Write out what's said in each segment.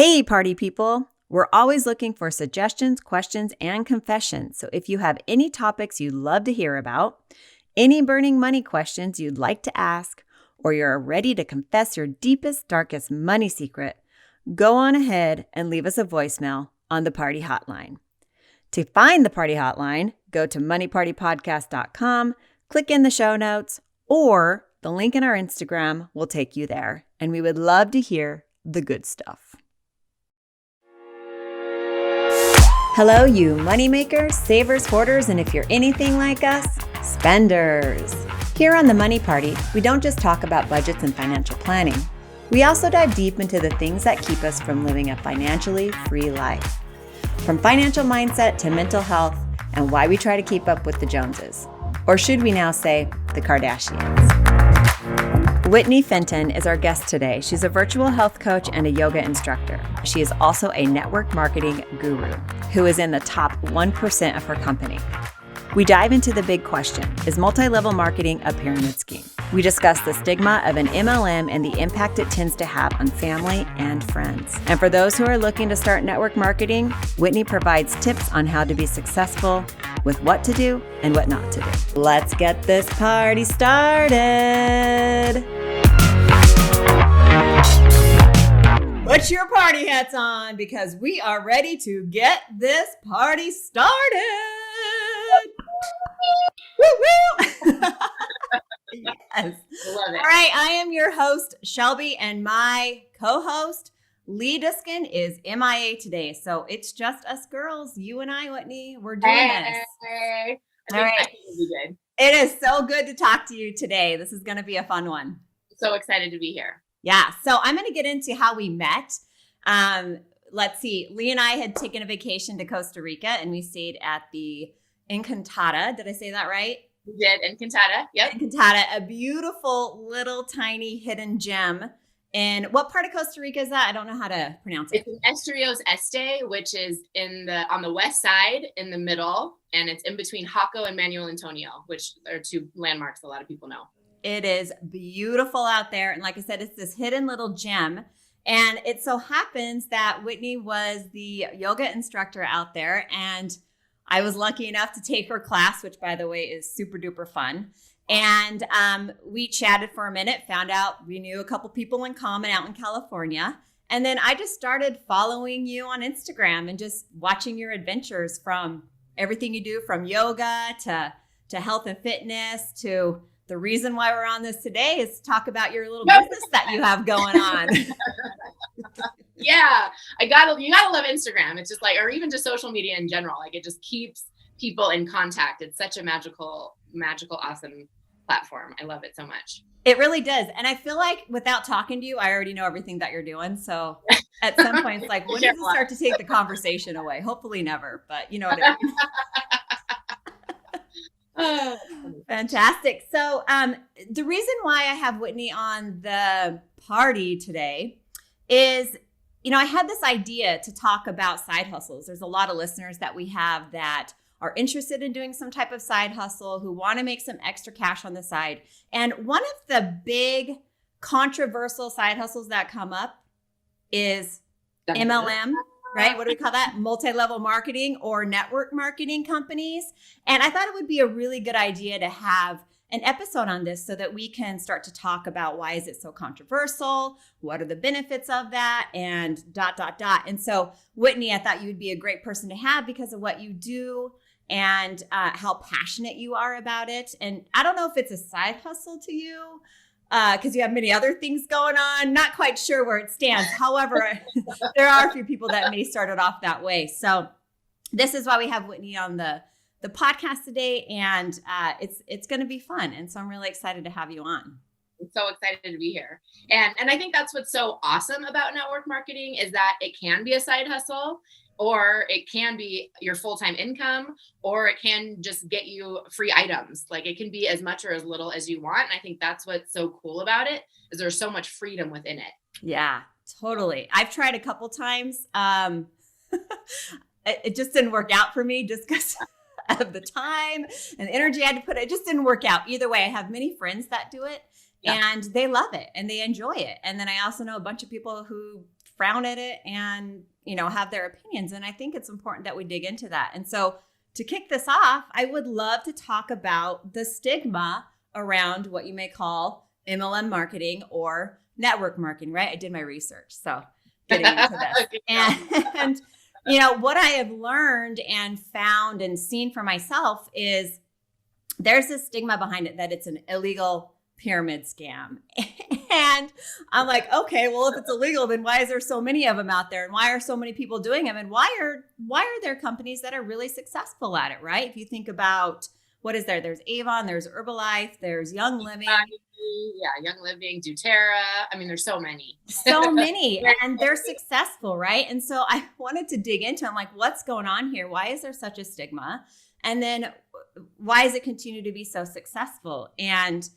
Hey, party people! We're always looking for suggestions, questions, and confessions. So if you have any topics you'd love to hear about, any burning money questions you'd like to ask, or you're ready to confess your deepest, darkest money secret, go on ahead and leave us a voicemail on the Party Hotline. To find the Party Hotline, go to moneypartypodcast.com, click in the show notes, or the link in our Instagram will take you there. And we would love to hear the good stuff. Hello, you moneymakers, savers, hoarders, and if you're anything like us, spenders. Here on The Money Party, we don't just talk about budgets and financial planning. We also dive deep into the things that keep us from living a financially free life. From financial mindset to mental health and why we try to keep up with the Joneses. Or should we now say, the Kardashians. Whitney Fenton is our guest today. She's a virtual health coach and a yoga instructor. She is also a network marketing guru who is in the top 1% of her company. We dive into the big question, is multi-level marketing a pyramid scheme? We discuss the stigma of an MLM and the impact it tends to have on family and friends. And for those who are looking to start network marketing, Whitney provides tips on how to be successful with what to do and what not to do. Let's get this party started. Put your party hats on because we are ready to get this party started. Woo woo! Yes. Love it. All right, I am your host, Shelby, and my co-host, Lee Diskin, is MIA today. So it's just us girls, you and I, Whitney. We're doing this. I All right. think it'll be good. It is so good to talk to you today. This is going to be a fun one. So excited to be here. Yeah. So I'm going to get into how we met. Let's see. Lee and I had taken a vacation to Costa Rica, and we stayed at the Encantada. Did I say that right? We did Encantada. Yep. Encantada, a beautiful little tiny hidden gem. In what part of Costa Rica is that? I don't know how to pronounce it. It's in Estrios Este, which is on the west side in the middle, and it's in between Jaco and Manuel Antonio, which are two landmarks a lot of people know. It is beautiful out there. And like I said, it's this hidden little gem. And it so happens that Whitney was the yoga instructor out there. And I was lucky enough to take her class, which, by the way, is super duper fun. And we chatted for a minute, found out we knew a couple people in common out in California. And then I just started following you on Instagram and just watching your adventures from everything you do, from yoga to health and fitness to the reason why we're on this today is to talk about your little business that you have going on. Yeah, you gotta love Instagram. It's just like, or even just social media in general. Like it just keeps people in contact. It's such a magical, awesome platform. I love it so much. It really does. And I feel like without talking to you, I already know everything that you're doing. So at some point it's like, when does it start to take the conversation away? Hopefully never, but you know what I mean. Fantastic. So the reason why I have Whitney on the party today is, you know, I had this idea to talk about side hustles. There's a lot of listeners that we have that are interested in doing some type of side hustle, who want to make some extra cash on the side. And one of the big controversial side hustles that come up is MLM. Right? What do we call that? Multi-level marketing or network marketing companies. And I thought it would be a really good idea to have an episode on this so that we can start to talk about why is it so controversial? What are the benefits of that? And ... And so, Whitney, I thought you would be a great person to have because of what you do and how passionate you are about it. And I don't know if it's a side hustle to you, because you have many other things going on. Not quite sure where it stands. However, there are a few people that may start it off that way. So this is why we have Whitney on the podcast today. And it's going to be fun. And so I'm really excited to have you on. I'm so excited to be here. And I think that's what's so awesome about network marketing is that it can be a side hustle, or it can be your full-time income, or it can just get you free items. Like it can be as much or as little as you want. And I think that's what's so cool about it is there's so much freedom within it. Yeah, totally. I've tried a couple times. It just didn't work out for me just because of the time and the energy I had to put. It just didn't work out. Either way, I have many friends that do it and they love it and they enjoy it. And then I also know a bunch of people who frown at it and, have their opinions. And I think it's important that we dig into that. And so to kick this off, I would love to talk about the stigma around what you may call MLM marketing or network marketing, right? I did my research, so getting into this. And what I have learned and found and seen for myself is there's this stigma behind it that it's an illegal pyramid scam. And I'm like, okay, well, if it's illegal, then why is there so many of them out there? And why are so many people doing them? And why are there companies that are really successful at it, right? If you think about what is there? There's Avon, there's Herbalife, there's Young Living. Yeah, Young Living, doTERRA. I mean, there's so many. So many. And they're successful, right? And so I wanted to dig into, I'm like, what's going on here? Why is there such a stigma? And then why does it continue to be so successful? And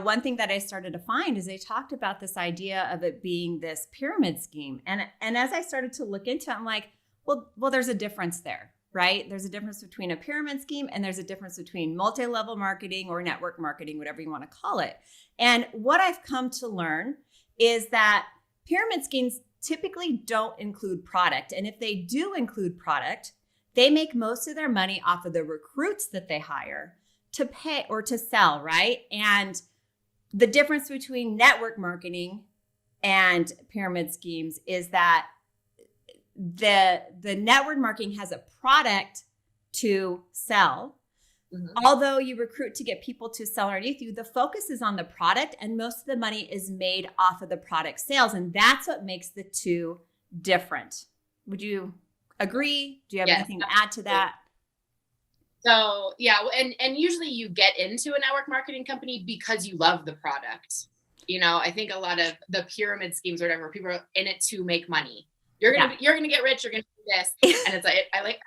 one thing that I started to find is they talked about this idea of it being this pyramid scheme. And as I started to look into it, I'm like, well, there's a difference there, right? There's a difference between a pyramid scheme and there's a difference between multi-level marketing or network marketing, whatever you want to call it. And what I've come to learn is that pyramid schemes typically don't include product. And if they do include product, they make most of their money off of the recruits that they hire to pay or to sell, right? And the difference between network marketing and pyramid schemes is that the network marketing has a product to sell. Mm-hmm. Although you recruit to get people to sell underneath you, the focus is on the product and most of the money is made off of the product sales. And that's what makes the two different. Would you agree? Do you have anything to add to that? So yeah, and usually you get into a network marketing company because you love the product. I think a lot of the pyramid schemes or whatever, people are in it to make money. You're gonna get rich. You're gonna do this, and it's like I think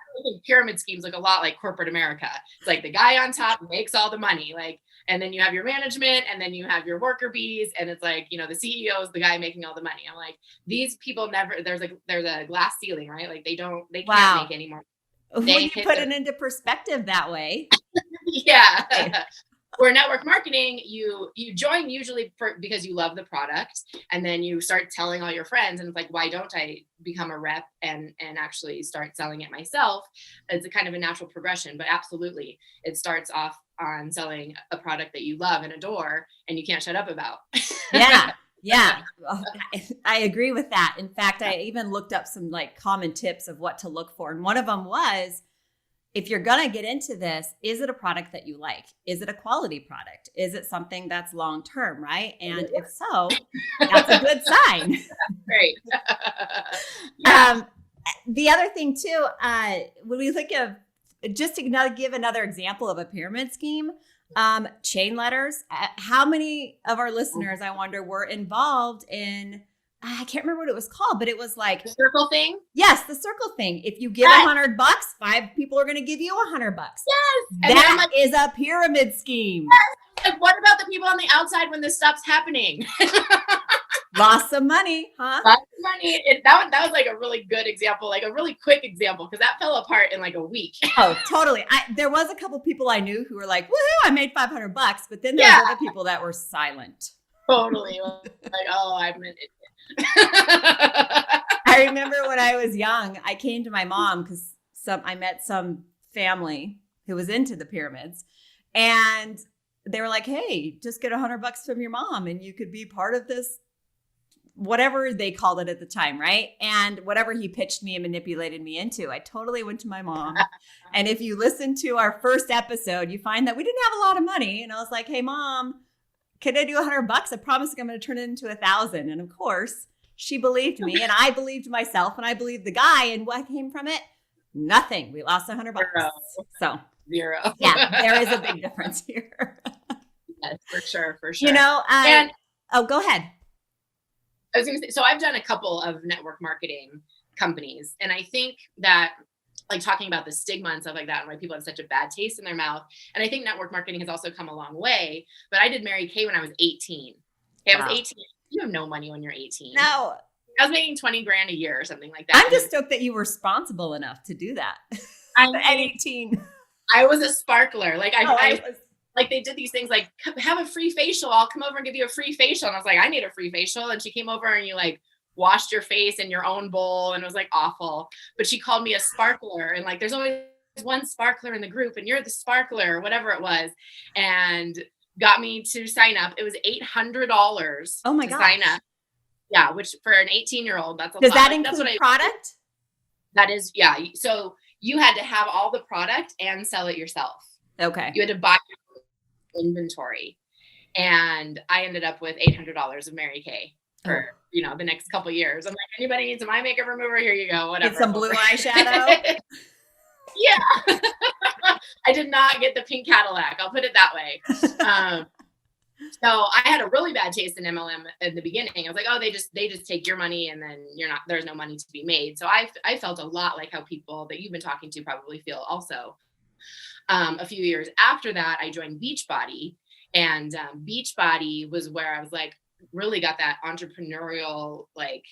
pyramid schemes look a lot like corporate America. It's like the guy on top makes all the money, and then you have your management, and then you have your worker bees, and it's like the CEO is the guy making all the money. I'm like, these people never. There's a glass ceiling, right? Like they can't make any more. When you put it into perspective that way. Yeah. Where network marketing, you join usually because you love the product, and then you start telling all your friends, and it's like, why don't I become a rep and actually start selling it myself? It's a kind of a natural progression, but absolutely, it starts off on selling a product that you love and adore, and you can't shut up about. Yeah. I agree with that. In fact, I even looked up some common tips of what to look for. And one of them was, if you're going to get into this, is it a product that you like? Is it a quality product? Is it something that's long-term, right? And if so, that's a good sign. Great. The other thing too, when we look at, just to give another example of a pyramid scheme, chain letters. How many of our listeners, I wonder, were involved in, I can't remember what it was called, but it was like the circle thing. Yes, the circle thing. If you give $100, 5 people are going to give you $100. Yes, that is a pyramid scheme. Yes. Like, what about the people on the outside when this stuff's happening? Lost some money, huh? Lost some money. That was like a really good example, like a really quick example, because that fell apart in like a week. Oh, totally. There was a couple people I knew who were like, woohoo, I made $500, but then there were other people that were silent. Totally. Like, oh, I'm an idiot. I remember when I was young, I came to my mom because I met some family who was into the pyramids, and they were like, hey, just get $100 from your mom and you could be part of this, whatever they called it at the time, right? And whatever he pitched me and manipulated me into, I totally went to my mom. And if you listen to our first episode, you find that we didn't have a lot of money. And I was like, hey, Mom, can I do $100? I promise I'm going to turn it into 1,000. And of course, she believed me and I believed myself and I believed the guy. And what came from it? Nothing. We lost $100. So zero. Yeah, there is a big difference here. Yes, for sure. Go ahead. I was going to say, so I've done a couple of network marketing companies, and I think that, like, talking about the stigma and stuff like that and why people have such a bad taste in their mouth. And I think network marketing has also come a long way, but I did Mary Kay when I was 18. Okay, I was 18. You have no money when you're 18. No. I was making 20 grand a year or something like that. I'm just stoked that you were responsible enough to do that. At 18. I was a sparkler. Like I like they did these things like have a free facial. I'll come over and give you a free facial. And I was like, I need a free facial. And she came over and you like washed your face in your own bowl and it was like awful. But she called me a sparkler and like there's always one sparkler in the group and you're the sparkler or whatever it was. And got me to sign up. It was $800 Oh my to gosh. sign up. Yeah, which for an 18-year-old, that's a Does lot. that Like, include product? That is, yeah. So you had to have all the product and sell it yourself. Okay. You had to buy inventory. And I ended up with $800 of Mary Kay for, the next couple of years. I'm like, anybody needs some eye makeup remover? Here you go. Whatever. Get some blue eyeshadow. Yeah. I did not get the pink Cadillac. I'll put it that way. So I had a really bad taste in MLM in the beginning. I was like, oh, they just take your money and then there's no money to be made. So I felt a lot like how people that you've been talking to probably feel also. A few years after that, I joined Beachbody, and Beachbody was where I was like, really got that entrepreneurial like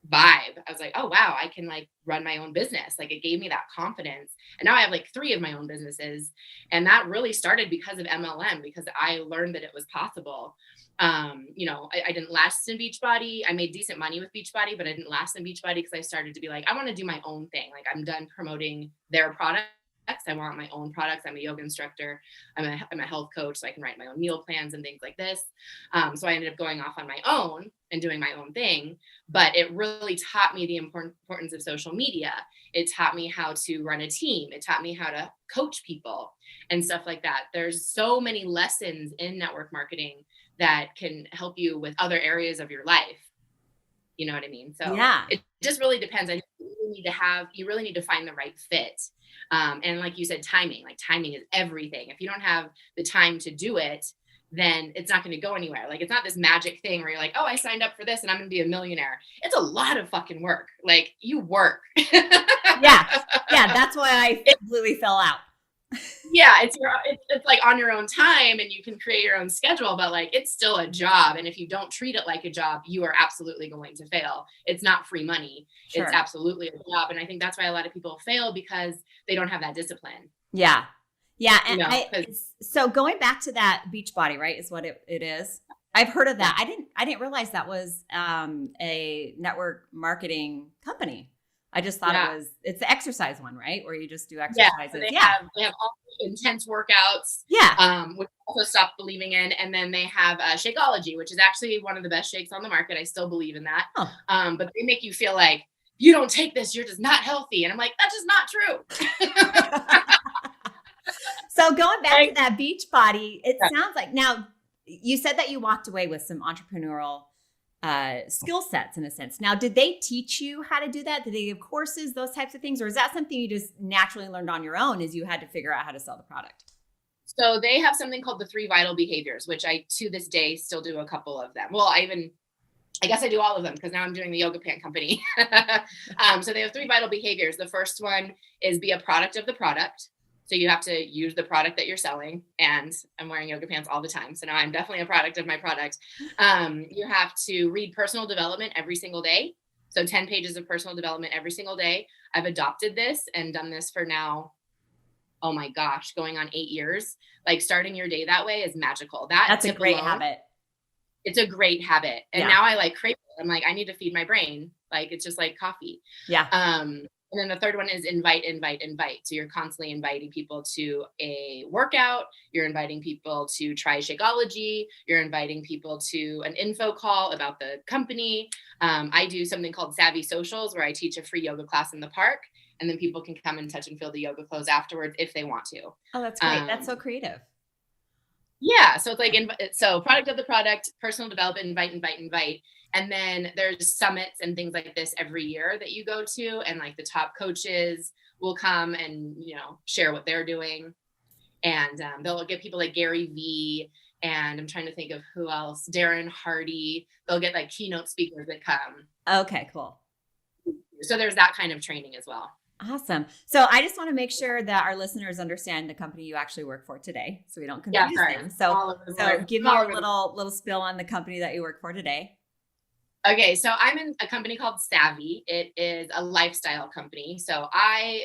vibe. I was like, oh wow, I can like run my own business. Like it gave me that confidence. And now I have like 3 of my own businesses. And that really started because of MLM, because I learned that it was possible. I didn't last in Beachbody. I made decent money with Beachbody, but I didn't last in Beachbody because I started to be like, I want to do my own thing. Like I'm done promoting their products. I want my own products. I'm a yoga instructor. I'm a health coach, so I can write my own meal plans and things like this. So I ended up going off on my own and doing my own thing. But it really taught me the importance of social media. It taught me how to run a team. It taught me how to coach people and stuff like that. There's so many lessons in network marketing that can help you with other areas of your life. You know what I mean? So yeah, it just really depends. I think you really need to find the right fit. And like you said, timing is everything. If you don't have the time to do it, then it's not going to go anywhere. Like it's not this magic thing where you're like, oh, I signed up for this and I'm going to be a millionaire. It's a lot of fucking work. Like you work. Yeah. That's why I completely fell out. Yeah, it's like on your own time and you can create your own schedule, but like it's still a job. And if you don't treat it like a job, you are absolutely going to fail. It's not free money. Sure. It's absolutely a job. And I think that's why a lot of people fail, because they don't have that discipline. Yeah. Yeah. And so going back to that Beachbody, right, is what it is. I've heard of that. I didn't realize that was a network marketing company. I just thought it's the exercise one, right? Where you just do exercises. Yeah, so they have all the intense workouts. Yeah. Which I also stopped believing in. And then they have Shakeology, which is actually one of the best shakes on the market. I still believe in that. Oh. But they make you feel like you don't take this, you're just not healthy. And I'm like, that's just not true. So going back to that Beachbody, it sounds like, now you said that you walked away with some entrepreneurial skill sets in a sense. Now, did they teach you how to do that? Did they give courses, those types of things? Or is that something you just naturally learned on your own as you had to figure out how to sell the product? So they have something called the 3 vital behaviors, which I, to this day, still do a couple of them. Well, I guess I do all of them because now I'm doing the yoga pant company. So they have 3 vital behaviors. The first one is be a product of the product. So you have to use the product that you're selling, and I'm wearing yoga pants all the time. So now I'm definitely a product of my product. You have to read personal development every single day. So 10 pages of personal development every single day. I've adopted this and done this for now, oh my gosh, going on 8 years. Like starting your day that way is magical. That's a great habit. It's a great habit. And now I like crave it. I'm like, I need to feed my brain. Like, it's just like coffee. Yeah. And then the third one is invite. So you're constantly inviting people to a workout. You're inviting people to try Shakeology. You're inviting people to an info call about the company. I do something called Savvy Socials, where I teach a free yoga class in the park, and then people can come and touch and feel the yoga clothes afterwards if they want to. Oh, that's great. That's so creative. Yeah. So it's like, so product of the product, personal development, invite. And then there's summits and things like this every year that you go to, and like the top coaches will come and, share what they're doing. And they'll get people like Gary Vee, and I'm trying to think of who else, Darren Hardy. They'll get like keynote speakers that come. Okay, cool. So there's that kind of training as well. Awesome. So I just want to make sure that our listeners understand the company you actually work for today, so we don't confuse them. So give me a little spill on the company that you work for today. Okay, so I'm in a company called Savvy. It is a lifestyle company. So I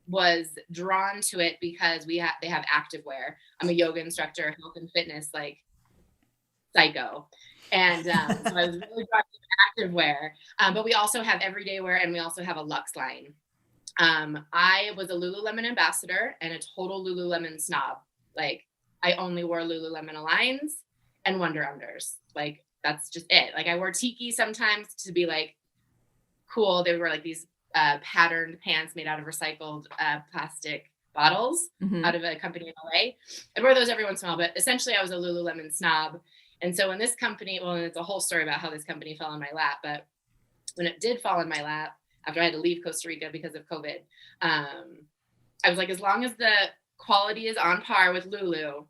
was drawn to it because they have activewear. I'm a yoga instructor, health and fitness, like psycho. And so I was really drawn to activewear. But we also have everyday wear, and we also have a luxe line. I was a Lululemon ambassador and a total Lululemon snob. Like, I only wore Lululemon Aligns and Wonder Unders. Like, that's just it. Like, I wore Tiki sometimes to be like cool. They were like these patterned pants made out of recycled plastic bottles out of a company in LA. I wore those every once in a while, but essentially I was a Lululemon snob. And so when this company, well, and it's a whole story about how this company fell in my lap, but when it did fall in my lap, after I had to leave Costa Rica because of COVID, I was like, as long as the quality is on par with Lulu,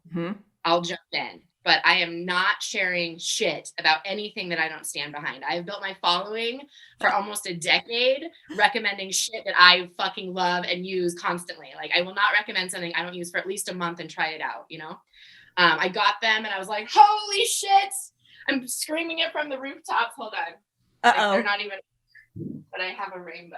I'll jump in. But I am not sharing shit about anything that I don't stand behind. I've built my following for almost a decade, recommending shit that I fucking love and use constantly. Like, I will not recommend something I don't use for at least a month and try it out, you know? I got them and I was like, holy shit. I'm screaming it from the rooftops. Hold on. Like, they're not even, but I have a rainbow.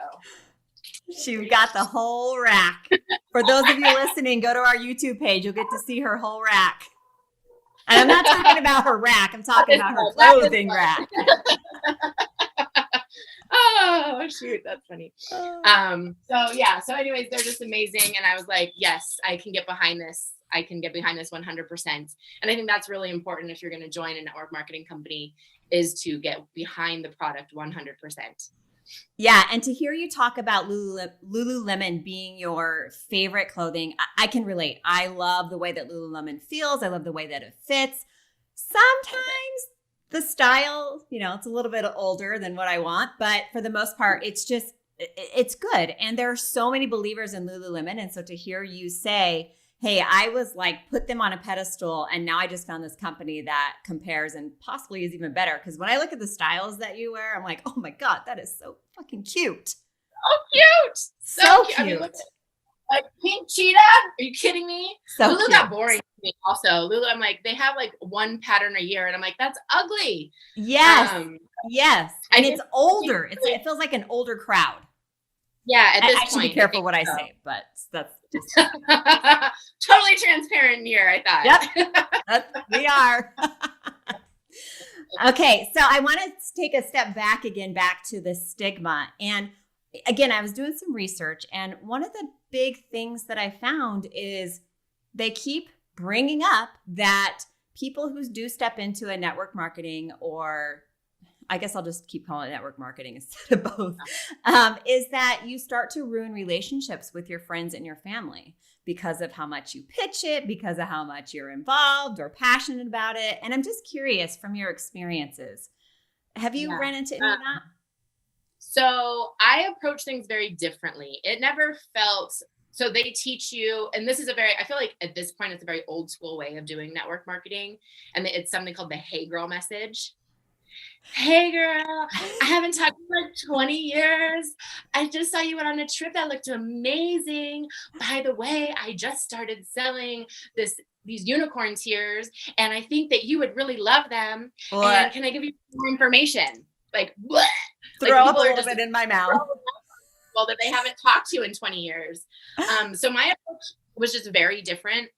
She's got the whole rack. For those of you listening, go to our YouTube page. You'll get to see her whole rack. And I'm not talking about her rack. I'm talking about her clothing rack. Oh, shoot. That's funny. So anyways, they're just amazing. And I was like, yes, I can get behind this. I can get behind this 100%. And I think that's really important if you're going to join a network marketing company, is to get behind the product 100%. Yeah. And to hear you talk about Lululemon being your favorite clothing, I can relate. I love the way that Lululemon feels. I love the way that it fits. Sometimes the style, it's a little bit older than what I want, but for the most part, it's good. And there are so many believers in Lululemon. And so to hear you say, hey, I was like, put them on a pedestal, and now I just found this company that compares and possibly is even better. Because when I look at the styles that you wear, I'm like, oh my God, that is so fucking cute. Oh, cute. So cute. I mean, look at, like, pink cheetah. Are you kidding me? So Lulu cute. got boring to me also. Lulu, I'm like, they have like one pattern a year, and I'm like, that's ugly. Yes. Yes. And it's older. It feels like an older crowd. Yeah, at this I point. should be careful what I say, but that's just totally transparent here, I thought. Yep, we are. Okay, so I want to take a step back to the stigma. And again, I was doing some research, and one of the big things that I found is they keep bringing up that people who do step into a network marketing, or I guess I'll just keep calling it network marketing instead of both, is that you start to ruin relationships with your friends and your family because of how much you pitch it, because of how much you're involved or passionate about it. And I'm just curious, from your experiences, have you ran into any of that? So I approach things very differently. It never felt, so they teach you, and this is I feel like at this point, it's a very old school way of doing network marketing. And it's something called the Hey Girl message. Hey girl, I haven't talked to you in like 20 years. I just saw you went on a trip that looked amazing. By the way, I just started selling these unicorn tears, and I think that you would really love them. What? And can I give you more information? Like, what? Throw up a little bit in my mouth. Well, that they haven't talked to you in 20 years. So my approach was just very different.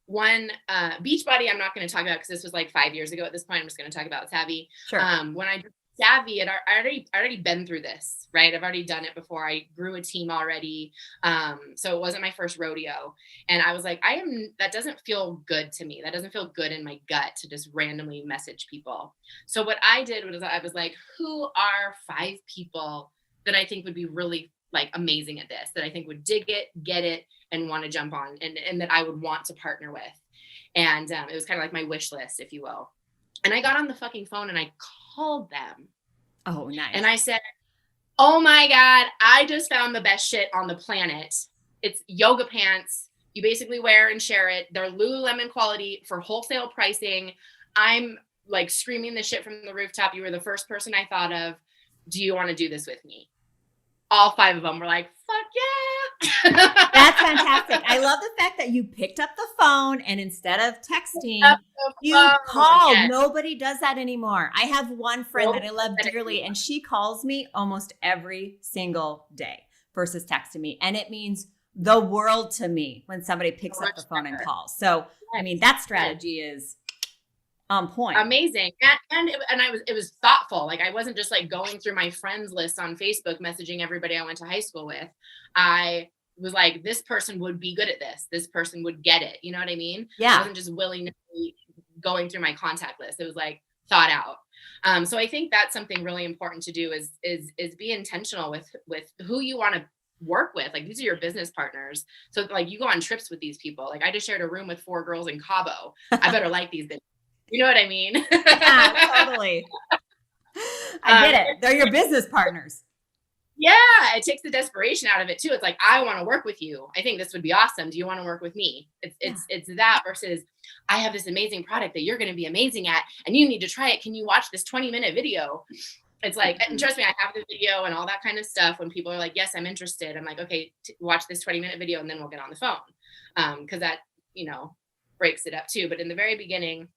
One, Beachbody, I'm not going to talk about because this was like 5 years ago at this point. I'm just going to talk about Savvy. Sure. When I did Savvy, I already been through this, right? I've already done it before. I grew a team already. So it wasn't my first rodeo. And I was like, that doesn't feel good to me. That doesn't feel good in my gut to just randomly message people. So what I did was I was like, who are 5 people that I think would be really like amazing at this, that I think would dig it, get it, and want to jump on, and that I would want to partner with. And it was kind of like my wish list, if you will. And I got on the fucking phone and I called them. Oh, nice. And I said, oh my God, I just found the best shit on the planet. It's yoga pants. You basically wear and share it. They're Lululemon quality for wholesale pricing. I'm like screaming this shit from the rooftop. You were the first person I thought of. Do you want to do this with me? All 5 of them were like, fuck yeah. That's fantastic. I love the fact that you picked up the phone, and instead of texting, you called. Yes. Nobody does that anymore. I have one friend that I love dearly, and she calls me almost every single day versus texting me. And it means the world to me when somebody picks up the phone and calls. So, I mean, that strategy is on point. Amazing. It was thoughtful. Like, I wasn't just like going through my friends list on Facebook, messaging everybody I went to high school with. I was like, this person would be good at this. This person would get it. You know what I mean? Yeah. I wasn't just willingly going through my contact list. It was like thought out. So I think that's something really important to do is be intentional with who you want to work with. Like, these are your business partners. So like, you go on trips with these people. Like, I just shared a room with 4 girls in Cabo. I better like these bitches. You know what I mean? Yeah, totally. I get it. They're your business partners. Yeah, it takes the desperation out of it too. It's like, I want to work with you. I think this would be awesome. Do you want to work with me? It's that versus, I have this amazing product that you're going to be amazing at, and you need to try it. Can you watch this 20-minute video? It's like, and trust me, I have the video and all that kind of stuff. When people are like, yes, I'm interested. I'm like, okay, watch this 20-minute video and then we'll get on the phone. Cause that, breaks it up too. But in the very beginning,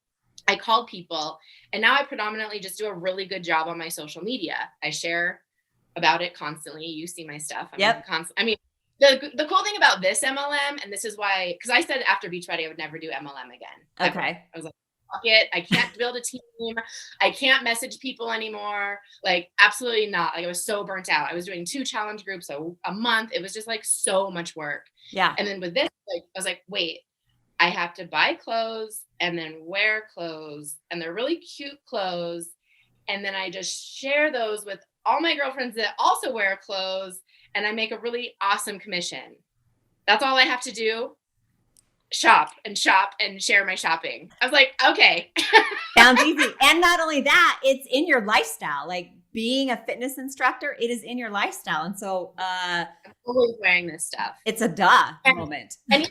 I called people, and now I predominantly just do a really good job on my social media. I share about it constantly. You see my stuff. Yep. The cool thing about this MLM, and this is why, because I said after Beachbody I would never do MLM again. Okay. I was like, fuck it. I can't build a team. I can't message people anymore. Like, absolutely not. Like, I was so burnt out. I was doing 2 challenge groups a month. It was just like so much work. Yeah. And then with this, like, I was like, wait, I have to buy clothes and then wear clothes, and they're really cute clothes. And then I just share those with all my girlfriends that also wear clothes, and I make a really awesome commission. That's all I have to do. Shop and share my shopping. I was like, okay. Sounds easy. And not only that, it's in your lifestyle. Like, being a fitness instructor, it is in your lifestyle. And so I'm always wearing this stuff. It's a moment. And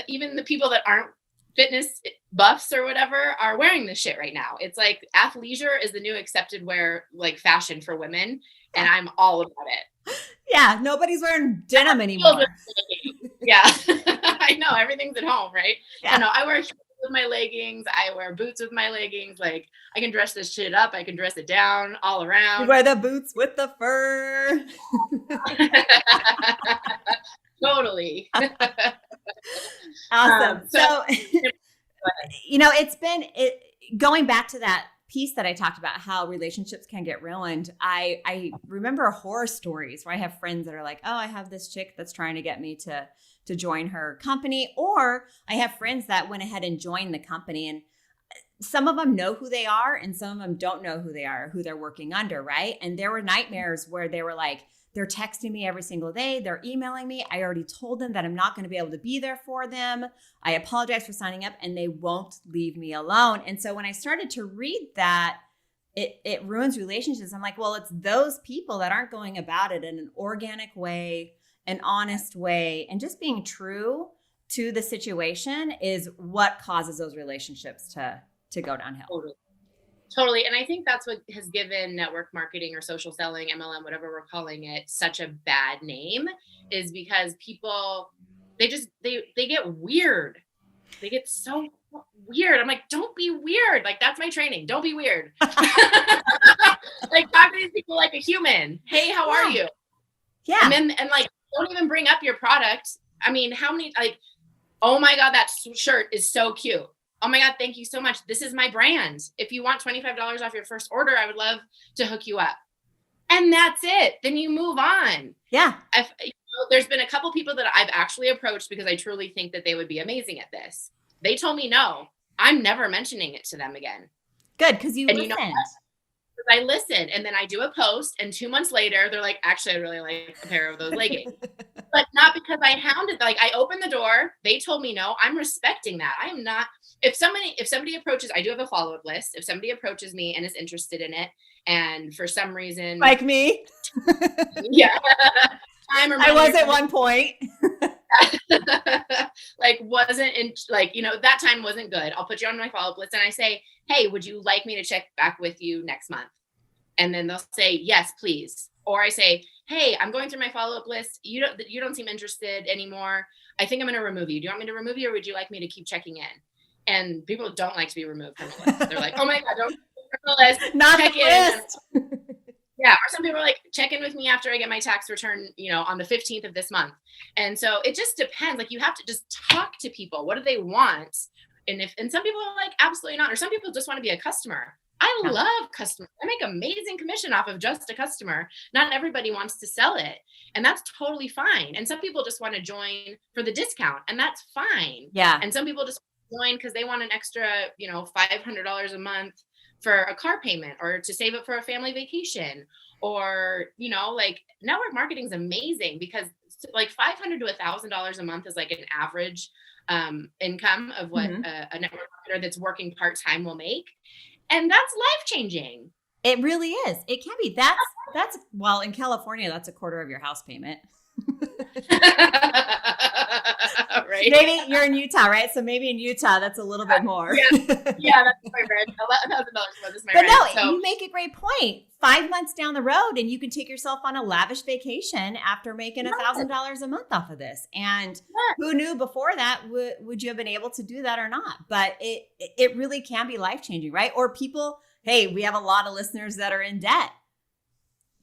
even the people that aren't fitness buffs or whatever are wearing this shit right now. It's like, athleisure is the new accepted wear, like, fashion for women. And I'm all about it. Yeah. Nobody's wearing denim anymore. Yeah. I know, everything's at home, right? Yeah. I know, I wear shorts with my leggings. I wear boots with my leggings. Like, I can dress this shit up. I can dress it down all around. You wear the boots with the fur. Totally. Awesome. So it's been going back to that piece that I talked about, how relationships can get ruined. I remember horror stories where I have friends that are like, oh, I have this chick that's trying to get me to join her company. Or I have friends that went ahead and joined the company, and some of them know who they are and some of them don't know who they are, who they're working under, right? And there were nightmares where they were like, they're texting me every single day. They're emailing me. I already told them that I'm not going to be able to be there for them. I apologize for signing up, and they won't leave me alone. And so when I started to read that, it ruins relationships. I'm like, well, it's those people that aren't going about it in an organic way, an honest way, and just being true to the situation is what causes those relationships to go downhill. Totally. And I think that's what has given network marketing or social selling, MLM, whatever we're calling it, such a bad name, is because people, they get weird. They get so weird. I'm like, don't be weird. Like, that's my training. Don't be weird. Like, talk to these people like a human. Hey, how are you? Yeah. And like, don't even bring up your product. I mean, how many, like, oh my God, that shirt is so cute. Oh my God, thank you so much. This is my brand. If you want $25 off your first order, I would love to hook you up. And that's it. Then you move on. Yeah. There's been a couple people that I've actually approached because I truly think that they would be amazing at this. They told me no. I'm never mentioning it to them again. Good, because you listened. You know what? I listen, and then I do a post, and 2 months later, they're like, actually, I really like a pair of those leggings. But not because I hounded. Like, I opened the door. They told me no. I'm respecting that. I am not. If somebody approaches, I do have a follow-up list. If somebody approaches me and is interested in it, and for some reason, like me, yeah, time or I was at one point. Like, wasn't in, like, that time wasn't good. I'll put you on my follow-up list, and I say, hey, would you like me to check back with you next month? And then they'll say, yes, please. Or I say, hey, I'm going through my follow-up list. You don't seem interested anymore. I think I'm going to remove you. Do you want me to remove you, or would you like me to keep checking in? And people don't like to be removed from the list. They're like, oh my God, don't remove the list. Not check the list. Yeah. Or some people are like, check in with me after I get my tax return, on the 15th of this month. And so it just depends. Like you have to just talk to people. What do they want? And some people are like, absolutely not. Or some people just want to be a customer. I Yeah. love customers. I make amazing commission off of just a customer. Not everybody wants to sell it. And that's totally fine. And some people just want to join for the discount, and that's fine. Yeah. And some people just join because they want an extra, $500 a month for a car payment, or to save it for a family vacation, or, like network marketing is amazing because like $500 to $1,000 a month is like an average income of what Mhm. a network marketer that's working part-time will make. And that's life changing. It really is. It can be. Well, in California, that's a quarter of your house payment. Right. Maybe you're in Utah, right? So maybe in Utah, that's a little bit more. Yeah, that's my rent. $11,000 a month is my But rent. no, So you make a great point. 5 months down the road, and you can take yourself on a lavish vacation after making $1,000 a month off of this. And who knew before that would you have been able to do that or not? But it really can be life changing, right? Or people, hey, we have a lot of listeners that are in debt.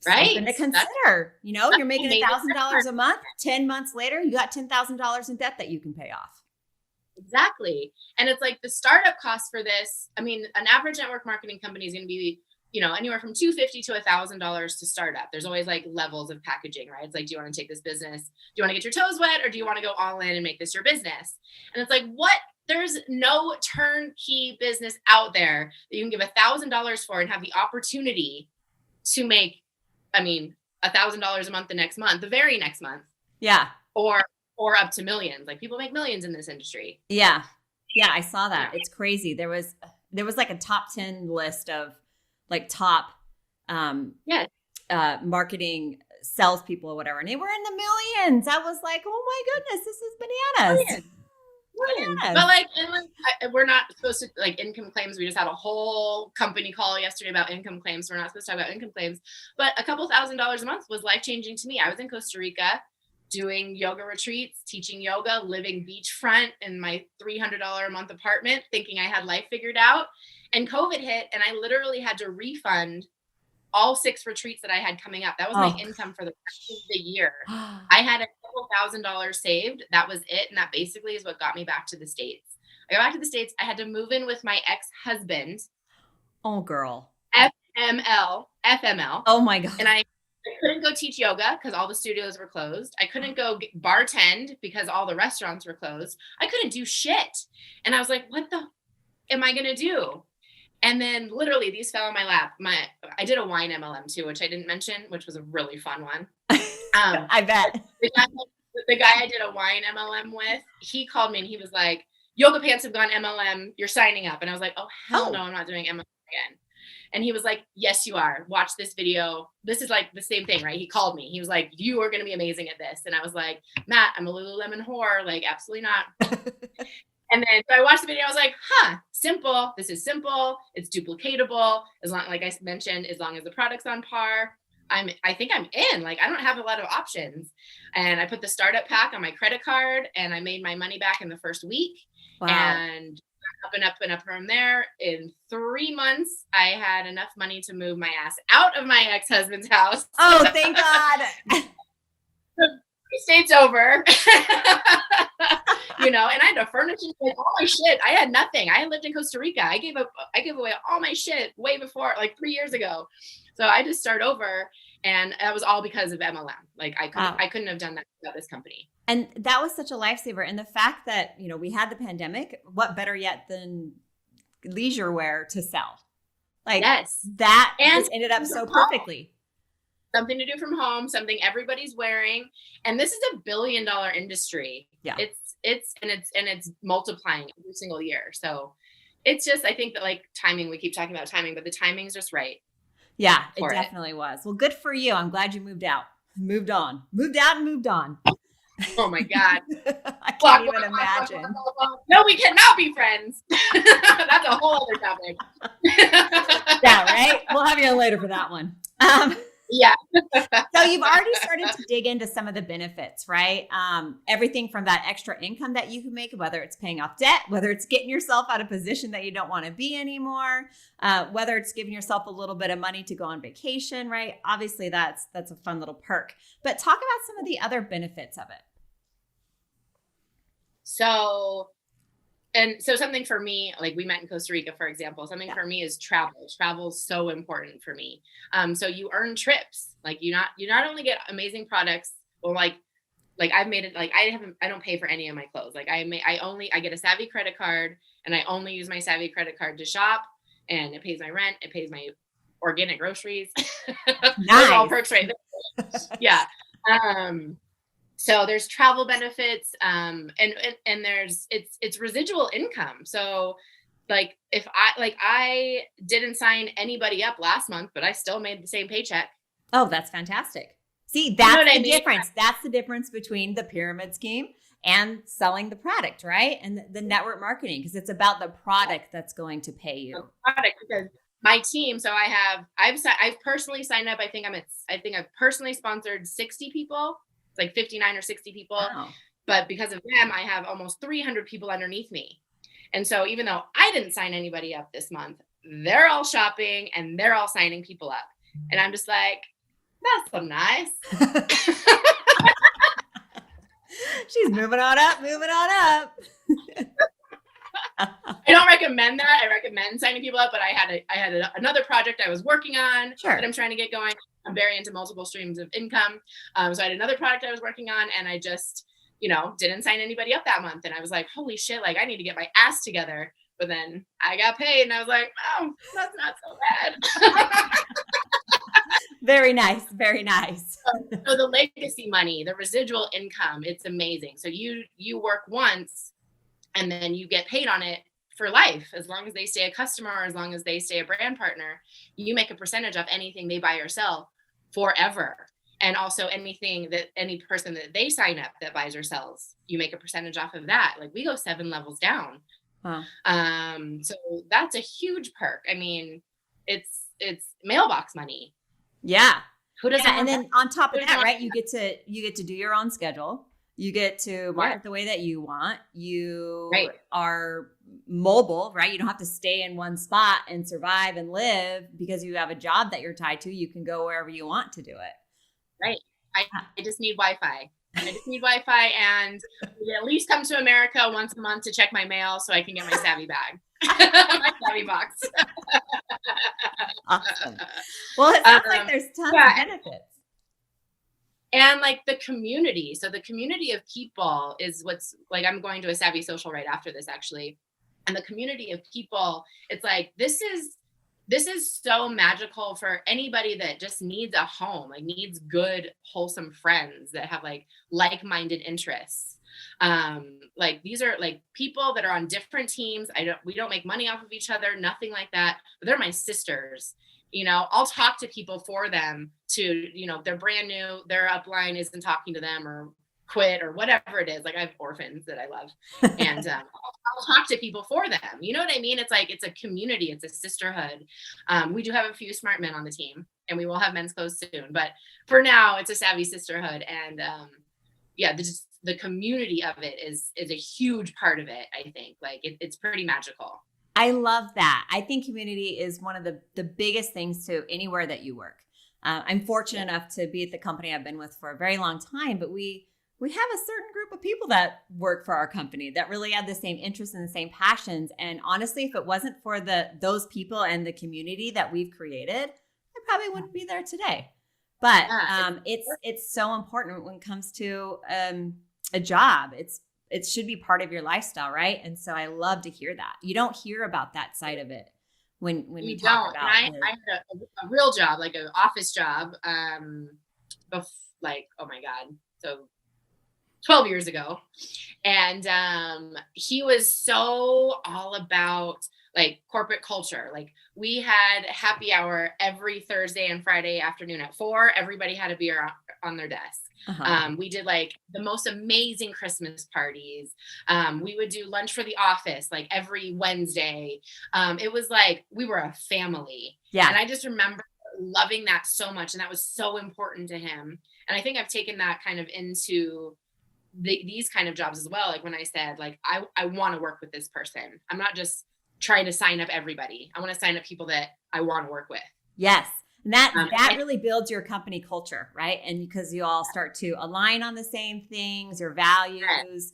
right. Something to consider. You're making amazing. $1,000 a month. 10 months later, you got $10,000 in debt that you can pay off. Exactly. And it's like the startup cost for this. I mean, an average network marketing company is going to be, anywhere from $250 to $1,000 to start up. There's always like levels of packaging, right? It's like, do you want to take this business? Do you want to get your toes wet, or do you want to go all in and make this your business? And it's like, there's no turnkey business out there that you can give $1,000 for and have the opportunity to make, $1,000 a month the very next month. Yeah. Or up to millions. Like people make millions in this industry. Yeah. Yeah, I saw that. It's crazy. There was like a top 10 list of like top marketing salespeople or whatever. And they were in the millions. I was like, oh my goodness, this is bananas. Bananas. But we're not supposed to like income claims. We just had a whole company call yesterday about income claims. We're not supposed to talk about income claims, but a couple $1,000s a month was life-changing to me. I was in Costa Rica doing yoga retreats, teaching yoga, living beachfront in my $300 a month apartment, thinking I had life figured out. And COVID hit, and I literally had to refund all 6 retreats that I had coming up. That was my income for the rest of the year. I had a couple $1,000s saved. That was it. And that basically is what got me back to the States. I got back to the States. I had to move in with my ex-husband. Oh, girl. FML. Oh my God. And I couldn't go teach yoga because all the studios were closed. I couldn't go bartend because all the restaurants were closed. I couldn't do shit. And I was like, what the am I going to do? And then literally these fell in my lap. I did a wine MLM too, which I didn't mention, which was a really fun one. I bet. The guy I did a wine MLM with, he called me and he was like, yoga pants have gone MLM. You're signing up. And I was like, oh, hell no, I'm not doing MLM again. And he was like, yes, you are. Watch this video. This is like the same thing, right? He called me. He was like, you are going to be amazing at this. And I was like, Matt, I'm a Lululemon whore. Like, absolutely not. And then so I watched the video. I was like, simple. This is simple. It's duplicatable. Like I mentioned, as long as the product's on par, I think I'm in. Like, I don't have a lot of options. And I put the startup pack on my credit card, and I made my money back in the first week. Wow. And up and up and up from there. In 3 months, I had enough money to move my ass out of my ex-husband's house. Oh, thank God. State's over. And I had to furnish all my shit. I had nothing. I had lived in Costa Rica. I gave away all my shit way before, like 3 years ago. So I just start over, and that was all because of MLM. Like I couldn't have done that without this company. And that was such a lifesaver. And the fact that, we had the pandemic, what better yet than leisure wear to sell? Like, yes, that just ended up so perfectly. Something to do from home, something everybody's wearing. And this is a $1 billion industry. Yeah. It's multiplying every single year. So it's just, I think that like timing, we keep talking about timing, but the timing's just right. Yeah, it definitely was. Well, good for you. I'm glad you moved out, moved on. Oh my God. I can't even imagine. No, we cannot be friends. That's a whole other topic. Yeah, right? We'll have you on later for that one. Yeah. So you've already started to dig into some of the benefits, right? Everything from that extra income that you can make, whether it's paying off debt, whether it's getting yourself out of a position that you don't want to be anymore, whether it's giving yourself a little bit of money to go on vacation, right? Obviously, that's a fun little perk. But talk about some of the other benefits of it. So something for me, like we met in Costa Rica, for example, something for me is travel. Travel is so important for me. So you earn trips. Like you not only get amazing products, or like I've made it, like I don't pay for any of my clothes. Like I get a Savvy credit card, and I only use my Savvy credit card to shop, and it pays my rent, it pays my organic groceries. Those are all perks right there. Yeah. So there's travel benefits, and there's it's residual income. So like if I didn't sign anybody up last month, but I still made the same paycheck. Oh, that's fantastic. See, that's You know the difference. That's the difference between the pyramid scheme and selling the product, right? And the network marketing, because it's about the product that's going to pay you. Product, because my team, so I've personally signed up. I think I've personally sponsored 60 people. It's like 59 or 60 people. Wow. But because of them, I have almost 300 people underneath me. And so even though I didn't sign anybody up this month, they're all shopping and they're all signing people up. And I'm just like, that's so nice. She's moving on up. I don't recommend that. I recommend signing people up, but I had another project I was working on that I'm trying to get going. I'm very into multiple streams of income. So I had another product I was working on, and I just, didn't sign anybody up that month. And I was like, holy shit, like I need to get my ass together. But then I got paid and I was like, oh, that's not so bad. Very nice. Very nice. So the legacy money, the residual income, it's amazing. So you work once and then you get paid on it for life. As long as they stay a customer, or as long as they stay a brand partner, you make a percentage of anything they buy or sell forever. And also any person that they sign up that buys or sells, you make a percentage off of that. Like we go 7 levels down. Wow. So that's a huge perk. I mean, it's mailbox money. Yeah. Who doesn't? And then on top of that, right? You get to do your own schedule. You get to market the way that you want. You are mobile, right? You don't have to stay in one spot and survive and live because you have a job that you're tied to. You can go wherever you want to do it. Right. I just need Wi-Fi. And at least come to America once a month to check my mail so I can get my Savvy bag, my Savvy box. Awesome. Well, it sounds like there's tons of benefits. And like the community. So the community of people is what's like, I'm going to a Savvy social right after this actually. And the community of people, it's like, this is so magical for anybody that just needs a home, like needs good, wholesome friends that have like-minded interests. Like these are like people that are on different teams. We don't make money off of each other, nothing like that, but they're my sisters. I'll talk to people for them to, they're brand new, their upline isn't talking to them or quit or whatever it is. Like I have orphans that I love, and I'll talk to people for them. You know what I mean? It's like, it's a community, it's a sisterhood. We do have a few smart men on the team, and we will have men's clothes soon, but for now it's a Savvy sisterhood. And the community of it is a huge part of it. I think it's pretty magical. I love that. I think community is one of the biggest things to anywhere that you work. I'm fortunate enough to be at the company I've been with for a very long time, but we have a certain group of people that work for our company that really have the same interests and the same passions. And honestly, if it wasn't for those people and the community that we've created, I probably wouldn't be there today. But it's so important when it comes to a job. It should be part of your lifestyle, right? And so I love to hear that. You don't hear about that side of it when we talk about it. I had a real job, like an office job, oh my God. So 12 years ago. And he was so all about like corporate culture. Like we had happy hour every Thursday and Friday afternoon at 4. Everybody had a beer on their desk. Uh-huh. We did like the most amazing Christmas parties. We would do lunch for the office like every Wednesday. It was like we were a family. Yeah. And I just remember loving that so much. And that was so important to him. And I think I've taken that kind of into these kind of jobs as well. Like when I said, like, I want to work with this person. I'm not just trying to sign up everybody. I want to sign up people that I want to work with. Yes. And that really builds your company culture, right? And because you all start to align on the same things, your values,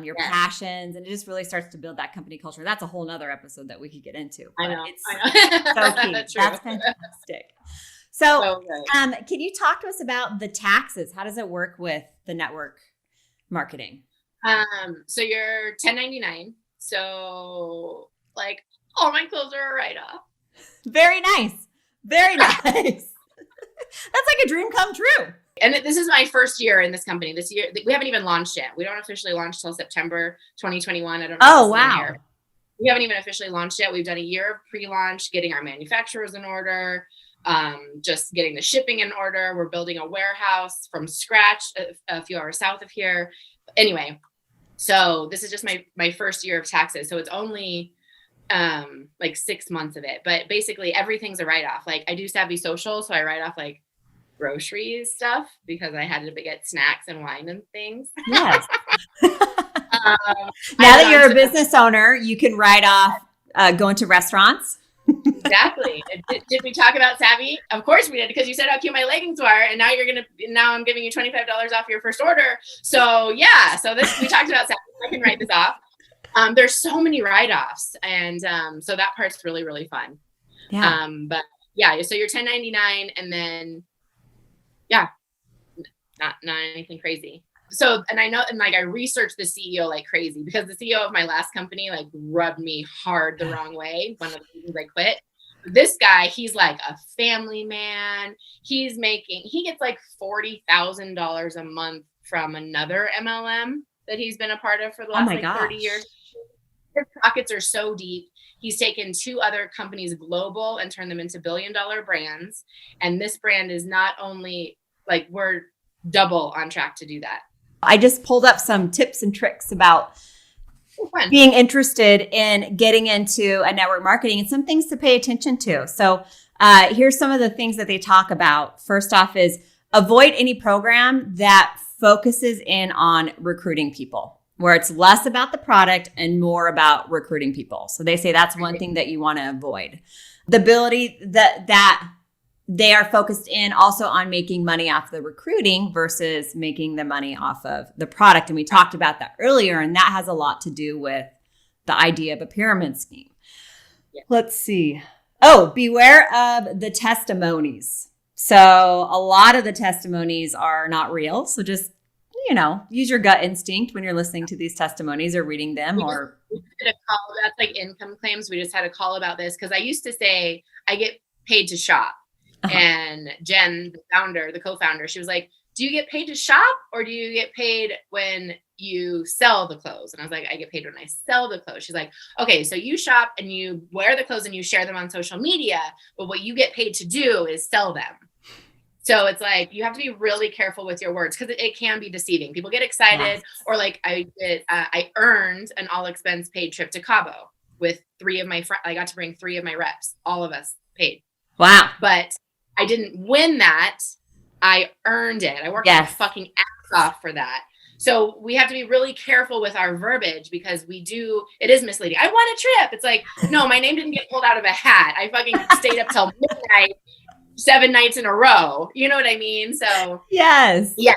your passions, and it just really starts to build that company culture. That's a whole nother episode that we could get into. I know. It's so key. That's fantastic. So can you talk to us about the taxes? How does it work with the network marketing? So you're 1099. So like all my clothes are a write-off. Very nice. Very nice. That's like a dream come true. And this is my first year in this company. This year, we haven't even launched yet. We don't officially launch till September 2021. I don't know. Oh, wow. We haven't even officially launched yet. We've done a year of pre-launch, getting our manufacturers in order, just getting the shipping in order. We're building a warehouse from scratch a few hours south of here. Anyway, so this is just my first year of taxes. So it's only like 6 months of it, but basically everything's a write-off. Like I do Savvy Social, so I write off like groceries stuff because I had to get snacks and wine and things. Yes. Now that you're a business owner, you can write off going to restaurants. Exactly. Did we talk about Savvy? Of course we did, because you said how cute my leggings were, and now I'm giving you $25 off your first order. So yeah, we talked about Savvy. I can write this off. There's so many write-offs, and so that part's really, really fun. Yeah. But yeah, so you're 1099, and then not anything crazy. So, and I know, and like I researched the CEO like crazy, because the CEO of my last company like rubbed me hard the wrong way. One of the reasons I quit. This guy, he's like a family man. He gets like $40,000 a month from another MLM that he's been a part of for the last 30 years. His pockets are so deep. He's taken 2 other companies global and turned them into billion-dollar brands. And this brand is not only like, we're double on track to do that. I just pulled up some tips and tricks about being interested in getting into a network marketing and some things to pay attention to. So here's some of the things that they talk about. First off is avoid any program that focuses in on recruiting people, where it's less about the product and more about recruiting people. So they say that's one thing that you want to avoid. The ability that they are focused in also on making money off the recruiting versus making the money off of the product. And we talked about that earlier, and that has a lot to do with the idea of a pyramid scheme. Yeah. Let's see. Oh, beware of the testimonies. So a lot of the testimonies are not real. So just, use your gut instinct when you're listening to these testimonies or reading them. We did a call. That's like income claims. We just had a call about this because I used to say I get paid to shop. Uh-huh. And Jen, the co-founder, she was like, do you get paid to shop or do you get paid when you sell the clothes? And I was like, I get paid when I sell the clothes. She's like, okay, so you shop and you wear the clothes and you share them on social media, but what you get paid to do is sell them. So it's like, you have to be really careful with your words because it can be deceiving. People get excited. Yes. Or like I earned an all expense paid trip to Cabo with 3 of my friends. I got to bring 3 of my reps, all of us paid. Wow. But I didn't win that. I earned it. I worked my fucking ass off for that. So we have to be really careful with our verbiage because it is misleading. I won a trip. It's like, no, my name didn't get pulled out of a hat. I fucking stayed up till midnight, 7 nights in a row. You know what I mean? So yes. Yeah.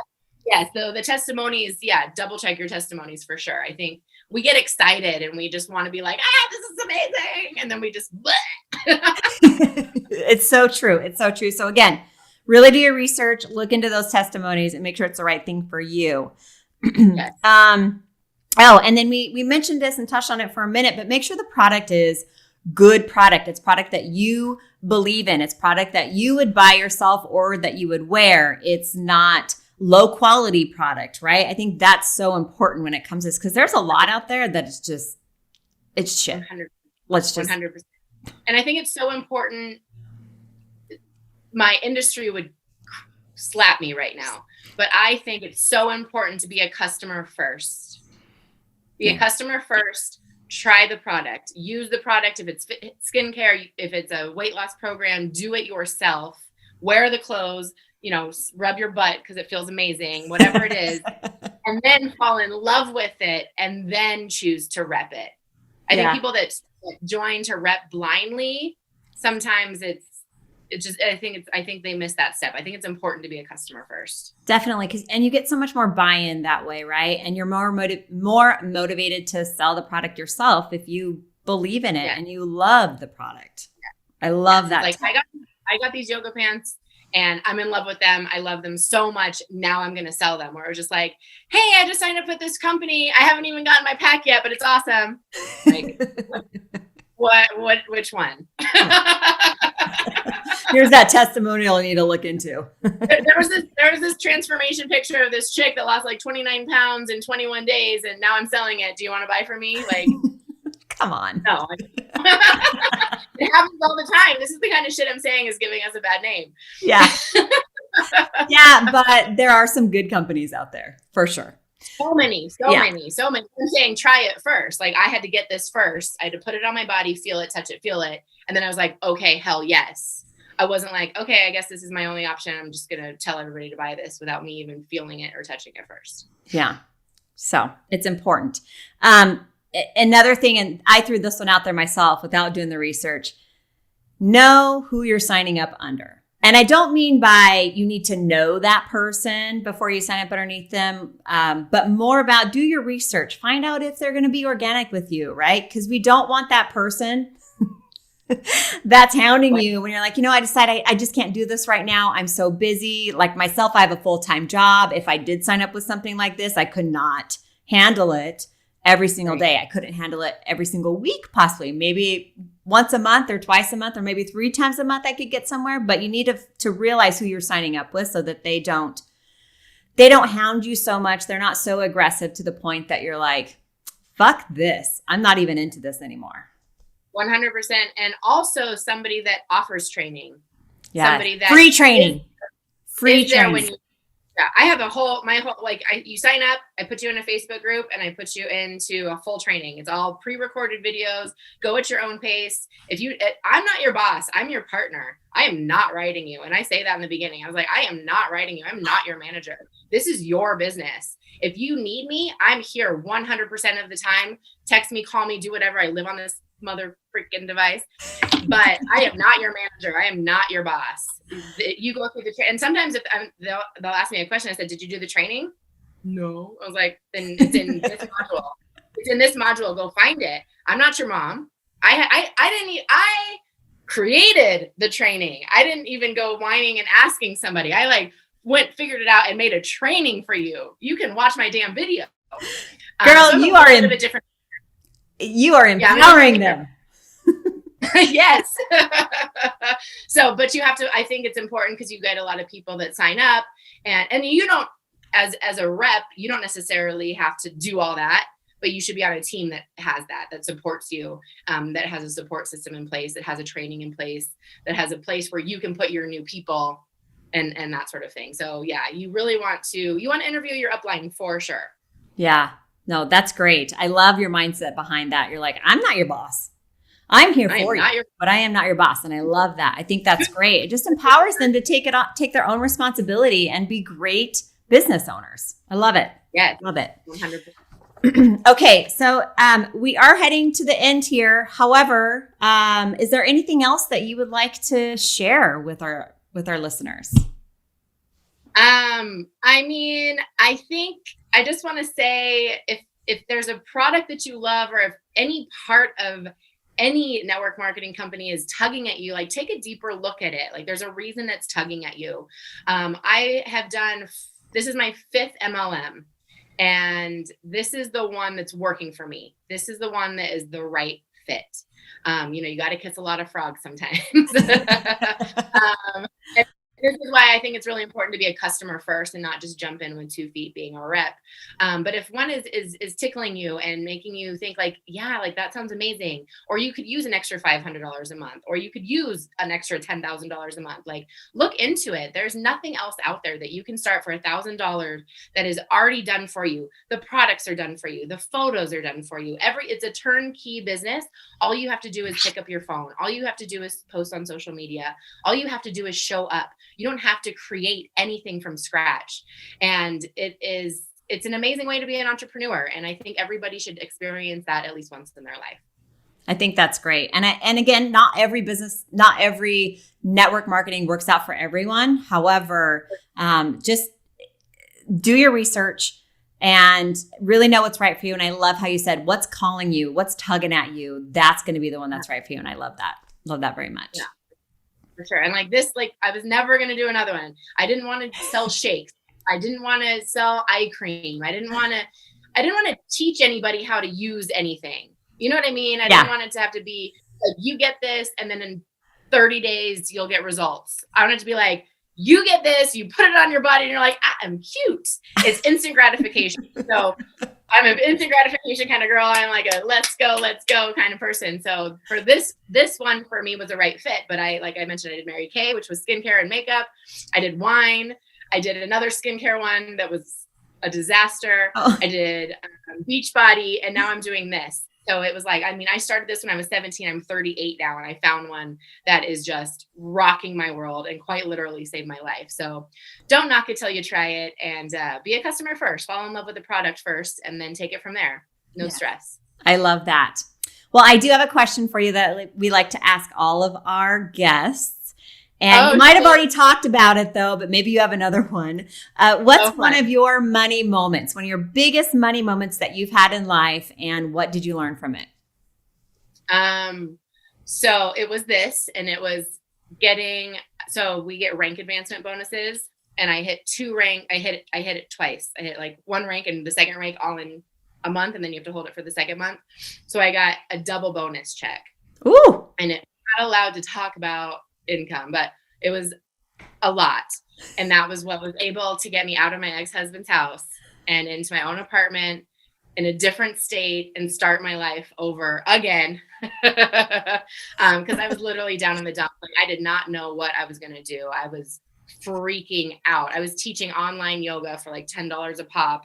Yeah. So the testimonies, double check your testimonies for sure. I think we get excited and we just want to be like, this is amazing. And then we just, It's so true. It's so true. So again, really do your research, look into those testimonies and make sure it's the right thing for you. Yes. And then we mentioned this and touched on it for a minute, but make sure the product is good product. It's product that you believe in. It's product that you would buy yourself or that you would wear. It's not low quality product, right? I think that's so important when it comes to this because there's a lot out there that is just, it's shit. 100%. Let's just 100%. And I think it's so important. My industry would slap me right now, but I think it's so important to be a customer first. Be a customer first. Try the product. Use the product. If it's skincare, if it's a weight loss program, do it yourself. wear the clothes, rub your butt because it feels amazing, whatever it is, and then fall in love with it and then choose to rep it. I think people that join to rep blindly, sometimes I think they miss that step. I think it's important to be a customer first. Definitely. And you get so much more buy-in that way, right? And you're more motivated to sell the product yourself if you believe in it and you love the product. I love that. Like I got these yoga pants and I'm in love with them. I love them so much. Now I'm going to sell them. Or just like, hey, I just signed up with this company. I haven't even gotten my pack yet, but it's awesome. Like, which one? Here's that testimonial you need to look into. there was this transformation picture of this chick that lost like 29 pounds in 21 days. And now I'm selling it. Do you want to buy from me? Like, come on. No. It happens all the time. This is the kind of shit I'm saying is giving us a bad name. Yeah. Yeah, but there are some good companies out there for sure. So many. I'm saying try it first. Like I had to get this first. I had to put it on my body, feel it, touch it, feel it. And then I was like, okay, hell yes. I wasn't like, okay, I guess this is my only option. I'm just going to tell everybody to buy this without me even feeling it or touching it first. Yeah. So it's important. Another thing, and I threw this one out there myself without doing the research, know who you're signing up under. And I don't mean by you need to know that person before you sign up underneath them, but more about do your research. Find out if they're going to be organic with you, right? Because we don't want that person that's hounding you when you're like, I decided I just can't do this right now. I'm so busy. Like myself, I have a full-time job. If I did sign up with something like this, I could not handle it every single day. I couldn't handle it every single week, possibly. Maybe once a month or twice a month or maybe 3 times a month I could get somewhere. But you need to realize who you're signing up with so that they don't hound you so much. They're not so aggressive to the point that you're like, fuck this. I'm not even into this anymore. 100%. And also somebody that offers training. Yeah. Somebody that free training. Free training. I have you sign up, I put you in a Facebook group and I put you into a full training. It's all pre-recorded videos. Go at your own pace. I'm not your boss. I'm your partner. I am not writing you. And I say that in the beginning. I was like, I am not writing you. I'm not your manager. This is your business. If you need me, I'm here 100% of the time. Text me, call me, do whatever. I live on this mother freaking device, but I am not your manager. I am not your boss. You go through the training. And sometimes they'll ask me a question. I said, did you do the training? No. I was like, then it's in this module. It's in this module. Go find it. I'm not your mom. I created the training. I didn't even go whining and asking somebody. I figured it out and made a training for you. You can watch my damn video. Girl, so you are empowering them. Yes. But you have to, I think it's important because you get a lot of people that sign up and you don't, as a rep, you don't necessarily have to do all that, but you should be on a team that has that supports you, that has a support system in place, that has a training in place, that has a place where you can put your new people and that sort of thing. So yeah, you really want to interview your upline for sure. Yeah. No, that's great. I love your mindset behind that. You're like, I'm not your boss. I'm here for you, but I am not your boss. And I love that. I think that's great. It just empowers them to take their own responsibility and be great business owners. I love it. Yeah. Love it. 100%. Okay. So we are heading to the end here. However, is there anything else that you would like to share with our listeners? I think I just want to say if there's a product that you love or if any part of any network marketing company is tugging at you, take a deeper look at it. There's a reason that's tugging at you. This is my 5th MLM and this is the one that's working for me. This is the one that is the right fit. You got to kiss a lot of frogs sometimes. This is why I think it's really important to be a customer first and not just jump in with 2 feet being a rep. But if one is tickling you and making you think that sounds amazing, or you could use an extra $500 a month, or you could use an extra $10,000 a month, look into it. There's nothing else out there that you can start for $1,000 that is already done for you. The products are done for you. The photos are done for you. It's a turnkey business. All you have to do is pick up your phone. All you have to do is post on social media. All you have to do is show up. You don't have to create anything from scratch. And it's an amazing way to be an entrepreneur. And I think everybody should experience that at least once in their life. I think that's great. And again, not every network marketing works out for everyone. However, just do your research and really know what's right for you. And I love how you said, what's calling you, what's tugging at you, that's going to be the one that's right for you. And I love that. Love that very much. Yeah, for sure. And like this, like I was never going to do another one. I didn't want to sell shakes. I didn't want to sell eye cream. I didn't want to teach anybody how to use anything. You know what I mean? I didn't want it to have to be like, you get this, and then in 30 days, you'll get results. I want it to be like, you get this, you put it on your body, and you're like, I'm cute. It's instant gratification. So I'm an instant gratification kind of girl. I'm like a let's go kind of person. So for this one for me was a right fit. But like I mentioned, I did Mary Kay, which was skincare and makeup. I did wine. I did another skincare one that was a disaster. Oh. I did Beachbody, and now I'm doing this. So it was like, I mean, I started this when I was 17. I'm 38 now, and I found one that is just rocking my world and quite literally saved my life. So don't knock it till you try it, and be a customer first. Fall in love with the product first, and then take it from there. No stress. I love that. Well, I do have a question for you that we like to ask all of our guests. And you might have already talked about it though, but maybe you have another one. What's one of your money moments, one of your biggest money moments that you've had in life, and what did you learn from it? So it was this, and it was we get rank advancement bonuses, and I hit I hit it twice. I hit like one rank and the second rank all in a month, and then you have to hold it for the second month. So I got a double bonus check. Ooh. And it's not allowed to talk about income, but it was a lot. And that was what was able to get me out of my ex-husband's house and into my own apartment in a different state and start my life over again. Because I was literally down in the dumps. Like, I did not know what I was going to do. I was freaking out. I was teaching online yoga for like $10 a pop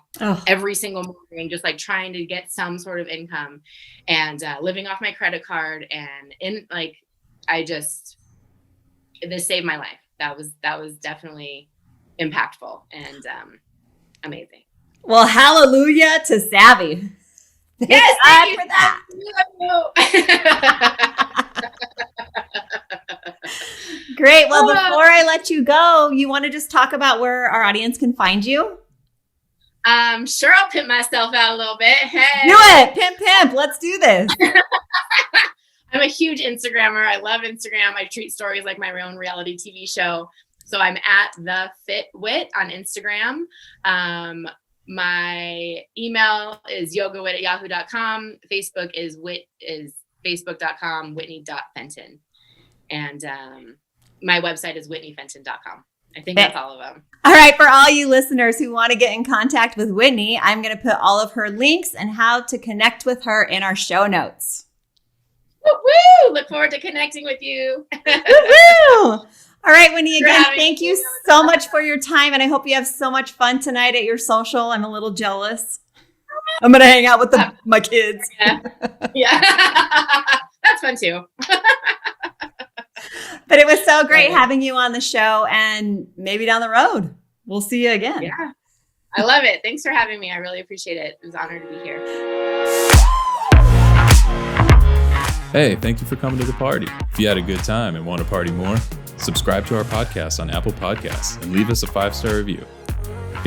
every single morning, just like trying to get some sort of income, and living off my credit card. And this saved my life. That was definitely impactful and amazing. Well, hallelujah to savvy. Yes, thank you for that. Great. Well, before I let you go, you want to just talk about where our audience can find you? Sure. I'll pimp myself out a little bit. Hey. Do it. Pimp. Let's do this. I'm a huge Instagrammer. I love Instagram. I treat stories like my own reality TV show. So I'm at The Fit Wit on Instagram. My email is yogawit@yahoo.com. Facebook is facebook.com, whitney.fenton. And my website is whitneyfenton.com. I think that's all of them. All right. For all you listeners who want to get in contact with Whitney, I'm going to put all of her links and how to connect with her in our show notes. Woo-woo! Look forward to connecting with you. Woo-woo! All right, Whitney, again, thank you so much for your time. And I hope you have so much fun tonight at your social. I'm a little jealous. I'm going to hang out with my kids. Yeah. That's fun too. But it was so great having you on the show, and maybe down the road, we'll see you again. Yeah. I love it. Thanks for having me. I really appreciate it. It was an honor to be here. Hey, thank you for coming to the party. If you had a good time and want to party more, subscribe to our podcast on Apple Podcasts and leave us a 5-star review.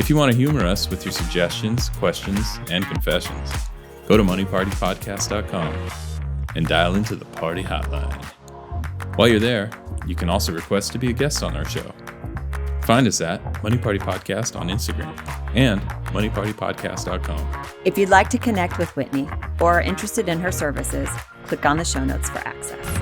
If you want to humor us with your suggestions, questions, and confessions, go to moneypartypodcast.com and dial into the party hotline. While you're there, you can also request to be a guest on our show. Find us at Money Party Podcast on Instagram and moneypartypodcast.com. If you'd like to connect with Whitney or are interested in her services, click on the show notes for access.